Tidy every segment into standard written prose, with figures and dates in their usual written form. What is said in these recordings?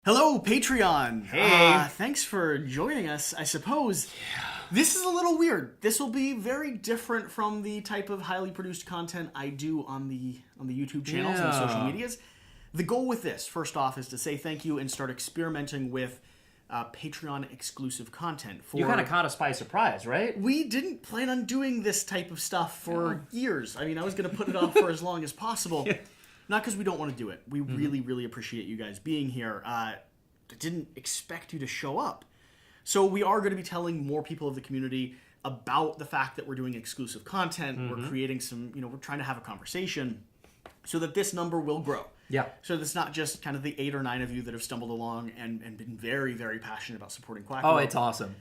Hello, Patreon. Hey. Thanks for joining us, I suppose. Yeah. This is a little weird. This will be very different from the type of highly produced content I do on the YouTube channels and the social medias. The goal with this, first off, is to say thank you and start experimenting with Patreon exclusive content. You kind of caught us by surprise, right? We didn't plan on doing this type of stuff for years. I mean, I was going to put it off for as long as possible. Yeah. Not because we don't want to do it. We really, really appreciate you guys being here. I didn't expect you to show up. So we are going to be telling more people of the community about the fact that we're doing exclusive content. We're creating some, we're trying to have a conversation so that this number will grow. Yeah. So that's not just kind of the 8 or 9 of you that have stumbled along and been very, very passionate about supporting Quackalope. Oh, it's awesome.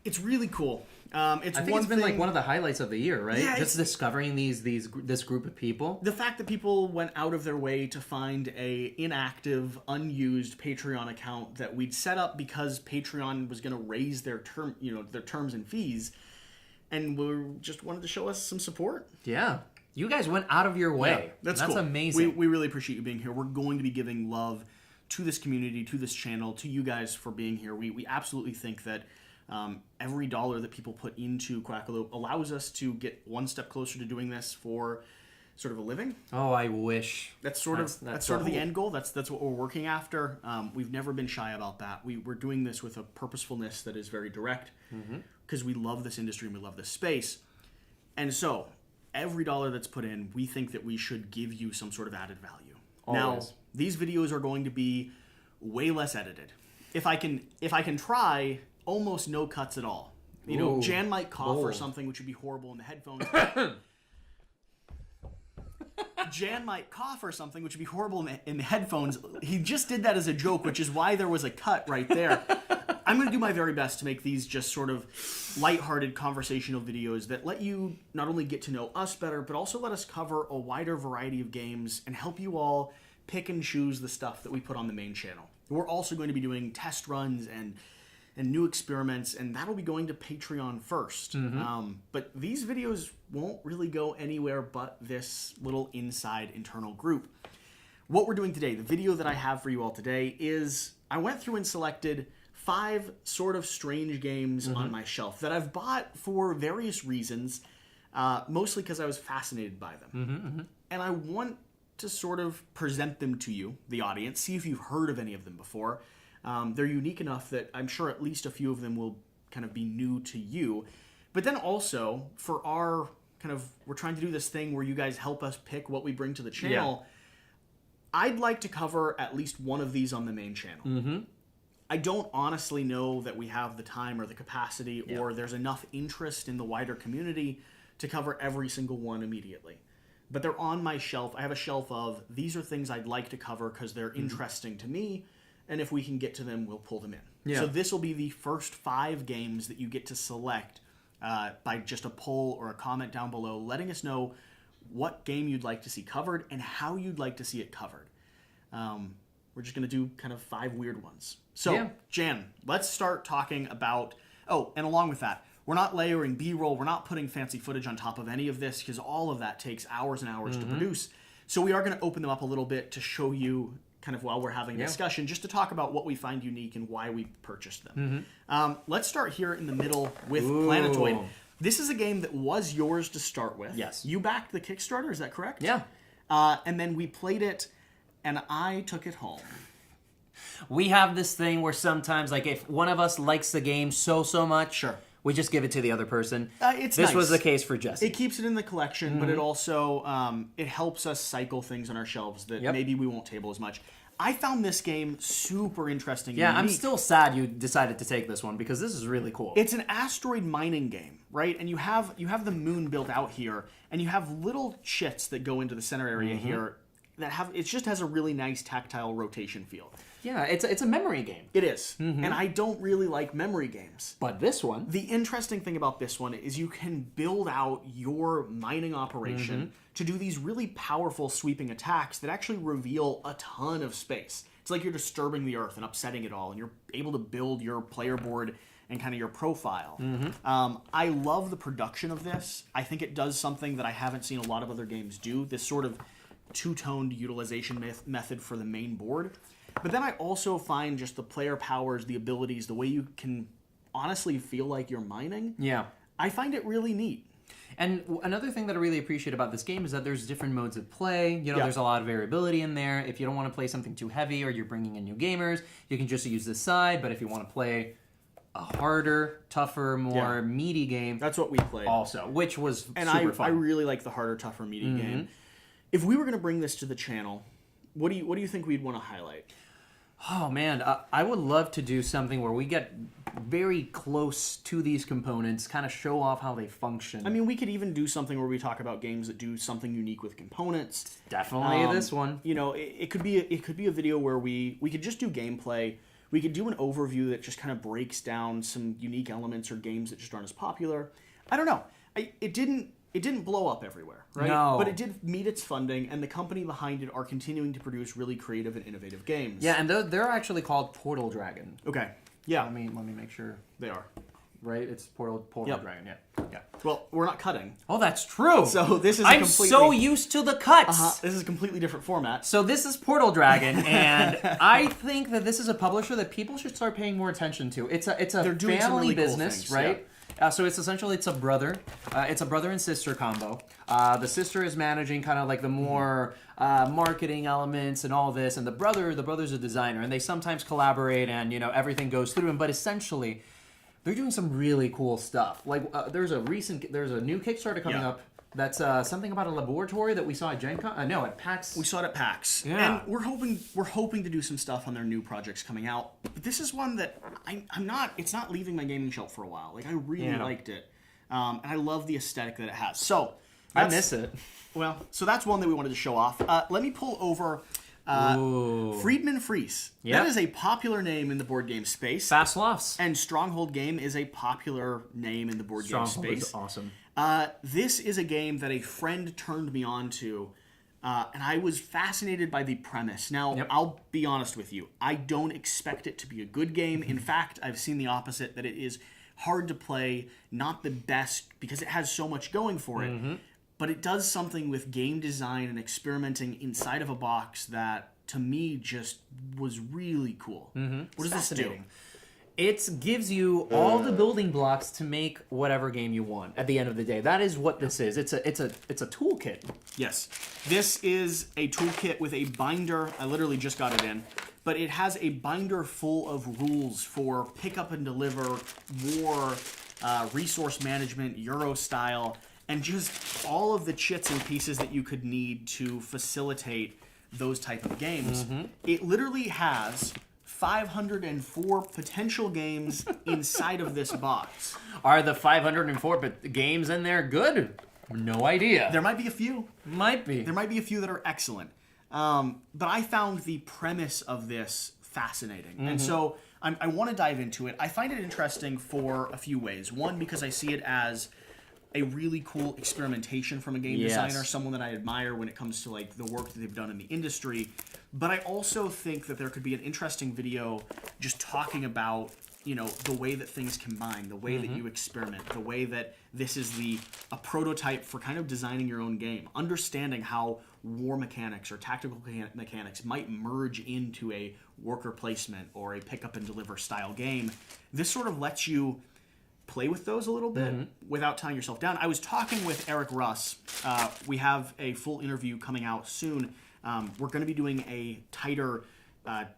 It's really cool. I think it's been like one of the highlights of the year, right? Yeah, just discovering this group of people. The fact that people went out of their way to find a inactive, unused Patreon account that we'd set up because Patreon was going to raise their terms and fees, and we just wanted to show us some support. Yeah. You guys went out of your way. Yeah, that's cool. Amazing. We really appreciate you being here. We're going to be giving love to this community, to this channel, to you guys for being here. We absolutely think that every dollar that people put into Quackalope allows us to get one step closer to doing this for sort of a living. Oh, I wish. That's sort of the end goal. That's what we're working after. We've never been shy about that. We're doing this with a purposefulness that is very direct because we love this industry and we love this space. And so every dollar that's put in, we think that we should give you some sort of added value. Always. Now, these videos are going to be way less edited. If I can try, almost no cuts at all. Jan might cough or something, which would be horrible in the headphones. Jan might cough or something, which would be horrible in the headphones. He just did that as a joke, which is why there was a cut right there. I'm going to do my very best to make these just sort of lighthearted conversational videos that let you not only get to know us better, but also let us cover a wider variety of games and help you all pick and choose the stuff that we put on the main channel. We're also going to be doing test runs and new experiments, and that'll be going to Patreon first. But these videos won't really go anywhere but this little inside internal group. What we're doing today, the video that I have for you all today, is I went through and selected 5 sort of strange games on my shelf that I've bought for various reasons, mostly because I was fascinated by them. And I want to sort of present them to you, the audience, see if you've heard of any of them before. They're unique enough that I'm sure at least a few of them will kind of be new to you. But then also, for our we're trying to do this thing where you guys help us pick what we bring to the channel. Yeah. I'd like to cover at least one of these on the main channel. I don't honestly know that we have the time or the capacity or there's enough interest in the wider community to cover every single one immediately. But they're on my shelf. I have a shelf of, these are things I'd like to cover because they're interesting to me. And if we can get to them, we'll pull them in. Yeah. So this will be the first 5 games that you get to select by just a poll or a comment down below, letting us know what game you'd like to see covered and how you'd like to see it covered. We're just going to do kind of 5 weird ones. So, Jan, let's start talking about... Oh, and along with that, we're not layering B-roll. We're not putting fancy footage on top of any of this because all of that takes hours and hours to produce. So we are going to open them up a little bit to show you... kind of while we're having a discussion, just to talk about what we find unique and why we purchased them. Let's start here in the middle with Planetoid. This is a game that was yours to start with. Yes. You backed the Kickstarter, is that correct? Yeah. And then we played it, and I took it home. We have this thing where sometimes, like, if one of us likes the game so much, we just give it to the other person. This nice. Was the case for Jesse. It keeps it in the collection, but it also it helps us cycle things on our shelves that maybe we won't table as much. I found this game super interesting. Yeah, and unique. I'm still sad you decided to take this one because this is really cool. It's an asteroid mining game, right? And you have the moon built out here, and you have little chits that go into the center area here that it just has a really nice tactile rotation feel. Yeah, it's a memory game. It is. And I don't really like memory games. But this one... The interesting thing about this one is you can build out your mining operation to do these really powerful sweeping attacks that actually reveal a ton of space. It's like you're disturbing the earth and upsetting it all, and you're able to build your player board and kind of your profile. I love the production of this. I think it does something that I haven't seen a lot of other games do, this sort of two-toned utilization method for the main board. But then I also find just the player powers, the abilities, the way you can honestly feel like you're mining. Yeah. I find it really neat. And another thing that I really appreciate about this game is that there's different modes of play. You know, Yeah. there's a lot of variability in there. If you don't want to play something too heavy or you're bringing in new gamers, you can just use this side. But if you want to play a harder, tougher, more meaty game, That's what we played. also, which was And super fun. I really like the harder, tougher, meaty game. If we were going to bring this to the channel, what do you think we'd want to highlight? Oh man, I would love to do something where we get very close to these components, kind of show off how they function. I mean, we could even do something where we talk about games that do something unique with components. Definitely this one. You know, it could be a video where we could just do gameplay. We could do an overview that just kind of breaks down some unique elements or games that just aren't as popular. I don't know. It didn't blow up everywhere, right? No. But it did meet its funding, and the company behind it are continuing to produce really creative and innovative games. Yeah, and they're actually called Portal Dragon. Okay. Yeah. Let me make sure. They are. Right? It's Portal Yep. Dragon. Yeah. Well, we're not cutting. Oh, that's true. So this is I'm so used to the cuts. This is a completely different format. So this is Portal Dragon, and I think that this is a publisher that people should start paying more attention to. It's a They're doing some family really cool business, things, right? So it's essentially it's a brother and sister combo. The sister is managing kind of like the more marketing elements and all this, and the brother's a designer, and they sometimes collaborate, and you know everything goes through them. But essentially, they're doing some really cool stuff. Like there's a new Kickstarter coming up. That's something about a laboratory that we saw at Gen Con. No, at PAX. We saw it at PAX. Yeah. And we're hoping to do some stuff on their new projects coming out. But this is one that it's not leaving my gaming shelf for a while. Like I really liked it. And I love the aesthetic that it has. So I miss it. Well, so that's one that we wanted to show off. Let me pull over Friedman Fries. Yep. That is a popular name in the board game space. Fast Lofts. And Stronghold Game is a popular name in the board game Stronghold space. is awesome. This is a game that a friend turned me on to, and I was fascinated by the premise. Now, I'll be honest with you. I don't expect it to be a good game. In fact, I've seen the opposite, that it is hard to play, not the best, because it has so much going for it. But it does something with game design and experimenting inside of a box that, to me, just was really cool. What does this do? It gives you all the building blocks to make whatever game you want. At the end of the day, that is what this is. It's a toolkit. Yes, this is a toolkit with a binder. I literally just got it in, but it has a binder full of rules for pick up and deliver, war, resource management, Euro style, and just all of the chits and pieces that you could need to facilitate those type of games. It literally has 504 potential games inside of this box. Are the 504 games in there good? No idea. There might be a few. Might be. There might be a few that are excellent. But I found the premise of this fascinating. And so I want to dive into it. I find it interesting for a few ways. One, because I see it as a really cool experimentation from a game designer, someone that I admire when it comes to like the work that they've done in the industry. But I also think that there could be an interesting video just talking about, you know, the way that things combine, the way that you experiment, the way that this is a prototype for kind of designing your own game, understanding how war mechanics or tactical mechanics might merge into a worker placement or a pick up and deliver style game. This sort of lets you play with those a little bit without tying yourself down. I was talking with Eric Russ. We have a full interview coming out soon. We're going to be doing a tighter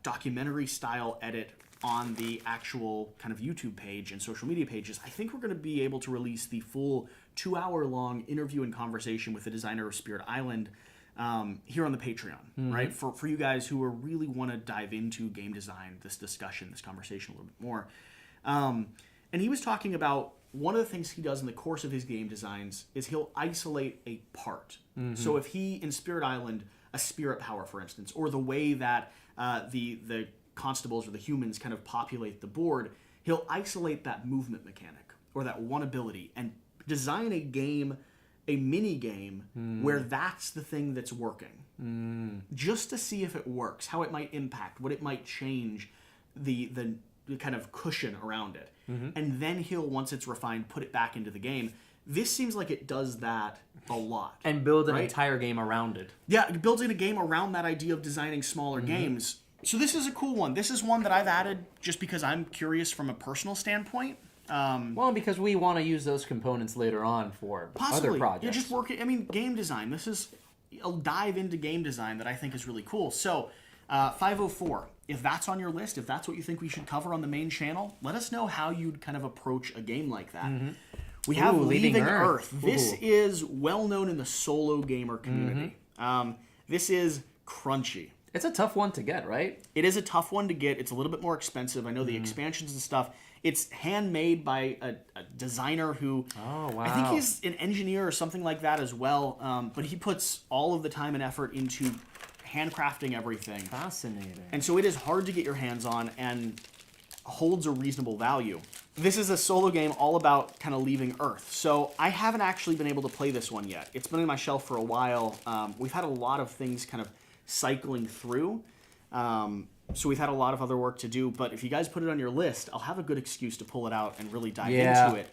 documentary style edit on the actual kind of YouTube page and social media pages. I think we're going to be able to release the full 2-hour long interview and conversation with the designer of Spirit Island here on the Patreon, right? For you guys who really want to dive into game design, this discussion, this conversation a little bit more. And he was talking about one of the things he does in the course of his game designs is he'll isolate a part. So if he, in Spirit Island, a spirit power, for instance, or the way that the constables or the humans kind of populate the board, he'll isolate that movement mechanic or that one ability and design a game, a mini game, where that's the thing that's working. Just to see if it works, how it might impact, what it might change, the kind of cushion around it. And then he'll, once it's refined, put it back into the game. This seems like it does that a lot. And build an entire game around it. Yeah, building a game around that idea of designing smaller games. So this is a cool one. This is one that I've added just because I'm curious from a personal standpoint. Well, because we want to use those components later on for Possibly. other projects. Yeah, just working. I mean, game design. This is a dive into game design that I think is really cool. So, 504. If that's on your list, if that's what you think we should cover on the main channel, let us know how you'd kind of approach a game like that. We have Leaving Earth. This is well known in the solo gamer community. This is crunchy. It's a tough one to get, right? It is a tough one to get. It's a little bit more expensive. I know the expansions and stuff. It's handmade by a designer who, I think he's an engineer or something like that as well. But he puts all of the time and effort into handcrafting everything. Fascinating. And so it is hard to get your hands on and holds a reasonable value. This is a solo game all about kind of leaving Earth. So I haven't actually been able to play this one yet. It's been on my shelf for a while. We've had a lot of things kind of cycling through. So we've had a lot of other work to do, but if you guys put it on your list, I'll have a good excuse to pull it out and really dive into it.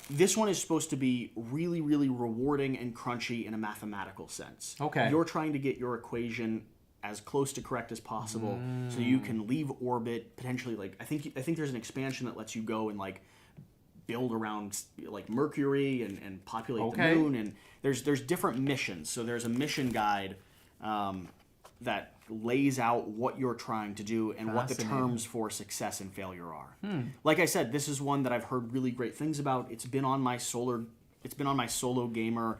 This one is supposed to be really, really rewarding and crunchy in a mathematical sense. Okay. You're trying to get your equation as close to correct as possible so you can leave orbit, potentially, like, I think there's an expansion that lets you go and, like, build around, like, Mercury and populate the moon, and there's different missions. So there's a mission guide that lays out what you're trying to do and what the terms for success and failure are. Like I said, this is one that I've heard really great things about. It's been on my solo gamer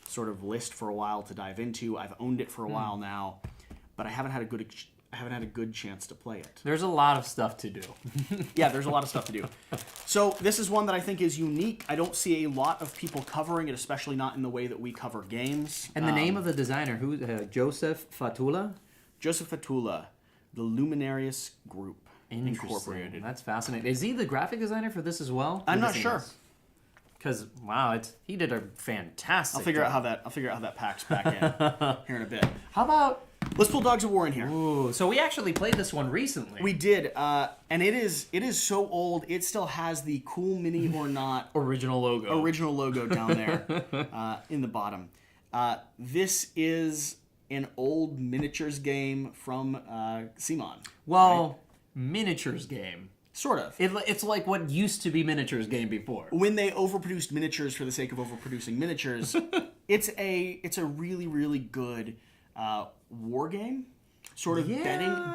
sort of list for a while to dive into. I've owned it for a while now, but I haven't had a good chance to play it. There's a lot of stuff to do. Yeah, there's a lot of stuff to do. So this is one that I think is unique. I don't see a lot of people covering it, especially not in the way that we cover games. And the name of the designer, Joseph Fatula? Joseph Fatula, the Luminarius Group Incorporated. That's fascinating. Is he the graphic designer for this as well? I'm not sure. Because wow, he did a fantastic. I'll figure out how that packs back in here in a bit. How about let's pull Dogs of War in here? Ooh, so we actually played this one recently. We did, and it is so old. It still has the cool mini or not original logo down there in the bottom. This is an old miniatures game from Simon. Well, right? Miniatures game. Sort of. It's like what used to be miniatures game before. When they overproduced miniatures for the sake of overproducing miniatures, it's a really, really good war game. Sort of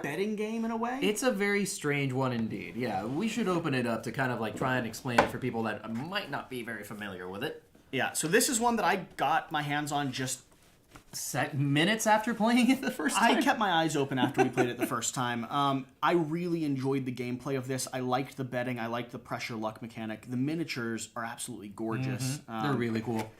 betting game in a way. It's a very strange one indeed. Yeah, we should open it up to kind of like try and explain it for people that might not be very familiar with it. Yeah, so this is one that I got my hands on just minutes after playing it the first time. I kept my eyes open after we played it the first time. I really enjoyed the gameplay of this. I liked the betting. I liked the pressure luck mechanic. The miniatures are absolutely gorgeous. They're really cool.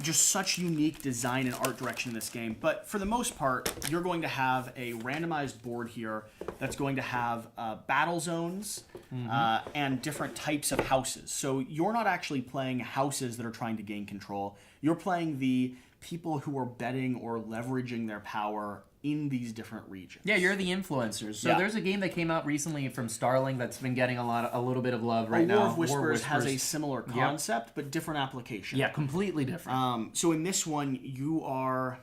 Just such unique design and art direction in this game. But for the most part, you're going to have a randomized board here that's going to have battle zones and different types of houses. So you're not actually playing houses that are trying to gain control. You're playing the people who are betting or leveraging their power in these different regions. Yeah, you're the influencers. So there's a game that came out recently from Starling that's been getting a little bit of love right now. War of Whispers has a similar concept, but different application. Yeah, completely different. So in this one, you are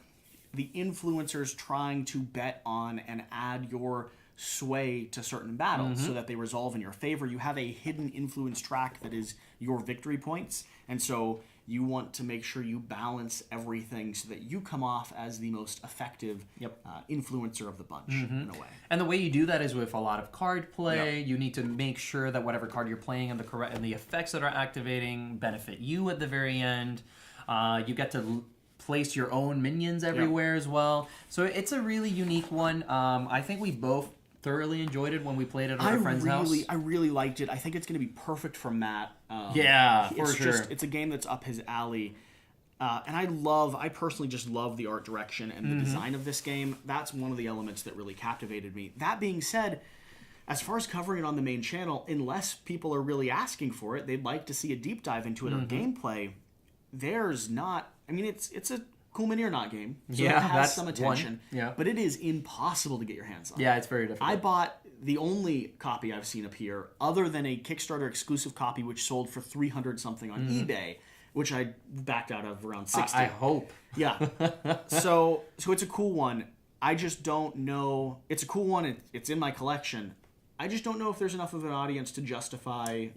the influencers trying to bet on and add your sway to certain battles so that they resolve in your favor. You have a hidden influence track that is your victory points, and so you want to make sure you balance everything so that you come off as the most effective influencer of the bunch in a way. And the way you do that is with a lot of card play. You need to make sure that whatever card you're playing and the effects that are activating benefit you at the very end. You get to place your own minions everywhere as well. So it's a really unique one. I think we both thoroughly enjoyed it when we played it at our friend's house. I really liked it. I think it's going to be perfect for Matt. It's a game that's up his alley. And I personally just love the art direction and the design of this game. That's one of the elements that really captivated me. That being said, as far as covering it on the main channel, unless people are really asking for it, they'd like to see a deep dive into it or gameplay, there's not... I mean, it's a cool mini or not game, so it has some attention, but it is impossible to get your hands on. Yeah, it's very difficult. I bought the only copy I've seen appear, other than a Kickstarter exclusive copy, which sold for $300 something on eBay, which I backed out of around $60. I hope. Yeah. So it's a cool one. I just don't know. It's a cool one. It's in my collection. I just don't know if there's enough of an audience to justify,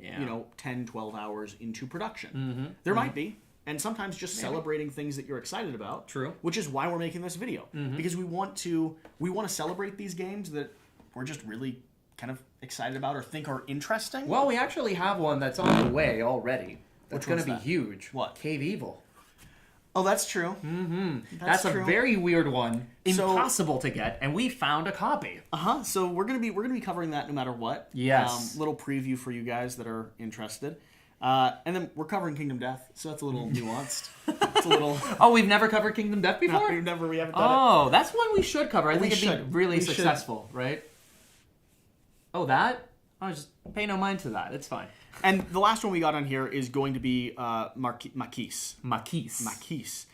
10, 12 hours into production. There might be. And sometimes just celebrating things that you're excited about. True. Which is why we're making this video. Because we want to celebrate these games that we're just really kind of excited about or think are interesting. Well, we actually have one that's on the way already. That's going to be huge. What? Cave Evil. Oh, that's true. That's a very weird one. Impossible to get, and we found a copy. So we're gonna be covering that no matter what. Yes. Little preview for you guys that are interested. And then we're covering Kingdom Death, so that's a little nuanced. It's a little. Oh, we've never covered Kingdom Death before? No, we haven't done it. Oh, that's one we should cover. I think it'd be really We successful, right? Oh, that? Oh, just pay no mind to that. It's fine. And the last one we got on here is going to be Maquis. Maquis.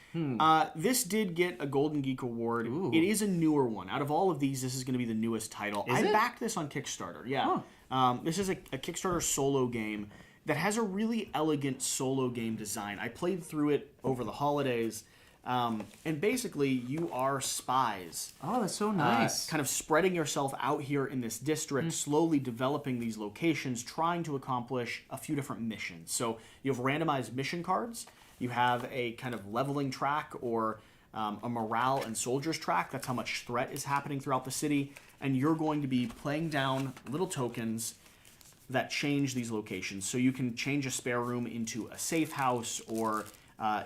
This did get a Golden Geek Award. Ooh. It is a newer one. Out of all of these, this is going to be the newest title. I backed this on Kickstarter, yeah. Huh. This is a Kickstarter solo game that has a really elegant solo game design. I played through it over the holidays, and basically you are spies. Oh, that's so nice. Kind of spreading yourself out here in this district, slowly developing these locations, trying to accomplish a few different missions. So you have randomized mission cards. You have a kind of leveling track or a morale and soldiers track. That's how much threat is happening throughout the city. And you're going to be playing down little tokens that change these locations. So you can change a spare room into a safe house or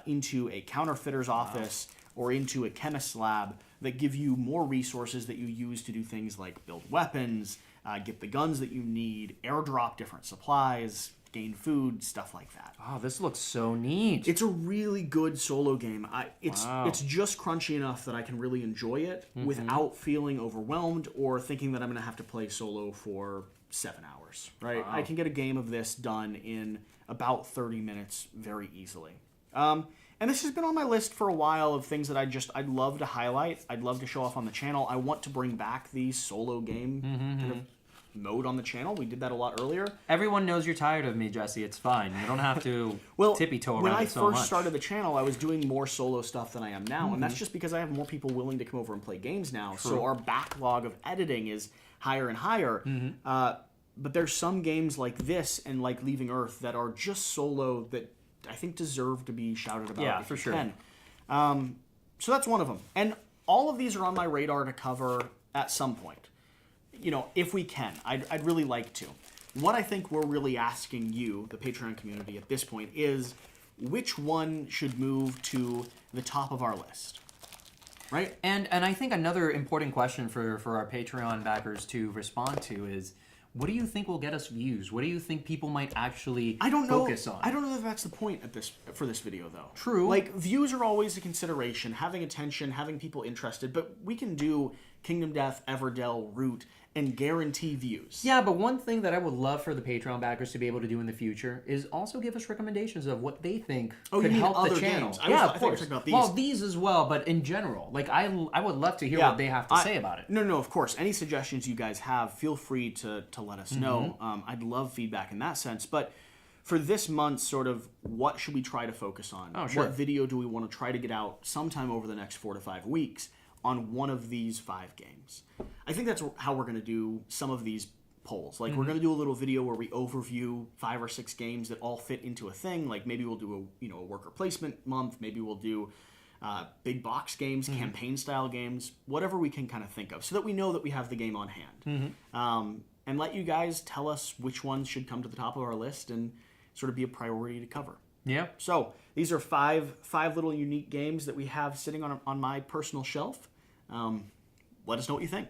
into a counterfeiter's office or into a chemist's lab that give you more resources that you use to do things like build weapons, get the guns that you need, airdrop different supplies, gain food, stuff like that. Oh, this looks so neat. It's a really good solo game. It's just crunchy enough that I can really enjoy it without feeling overwhelmed or thinking that I'm going to have to play solo for 7 hours, right? I can get a game of this done in about 30 minutes very easily. And this has been on my list for a while of things that I'd love to highlight. I'd love to show off on the channel. I want to bring back the solo game kind of mode on the channel. We did that a lot earlier. Everyone knows you're tired of me, Jesse. It's fine. You don't have to tippy-toe around when I it so much. first started the channel, I was doing more solo stuff than I am now, and that's just because I have more people willing to come over and play games now. True. So our backlog of editing is higher and higher. But there's some games like this and like Leaving Earth that are just solo that I think deserve to be shouted about. Yeah, if for you sure. Can. So that's one of them. And all of these are on my radar to cover at some point. If we can. I'd really like to. What I think we're really asking you, the Patreon community, at this point is which one should move to the top of our list, right? And I think another important question for our Patreon backers to respond to is, what do you think will get us views? What do you think people might actually focus on? I don't know if that's the point for this video, though. True. Like, views are always a consideration, having attention, having people interested, but we can do Kingdom Death, Everdell, Root, and guarantee views. Yeah, but one thing that I would love for the Patreon backers to be able to do in the future is also give us recommendations of what they think could help the channel. I thought you were talking about these. Well, these as well, but in general. Like, I would love to hear what they have to say about it. No, of course. Any suggestions you guys have, feel free to let us know. I'd love feedback in that sense. But for this month, sort of, what should we try to focus on? Oh, sure. What video do we want to try to get out sometime over the next 4 to 5 weeks on one of these 5 games? I think that's how we're going to do some of these polls. Like, we're going to do a little video where we overview 5 or 6 games that all fit into a thing. Like, maybe we'll do a worker placement month. Maybe we'll do big box games, campaign-style games, whatever we can kind of think of, so that we know that we have the game on hand. And let you guys tell us which ones should come to the top of our list and sort of be a priority to cover. Yeah. So these are five little unique games that we have sitting on my personal shelf. Let us know what you think.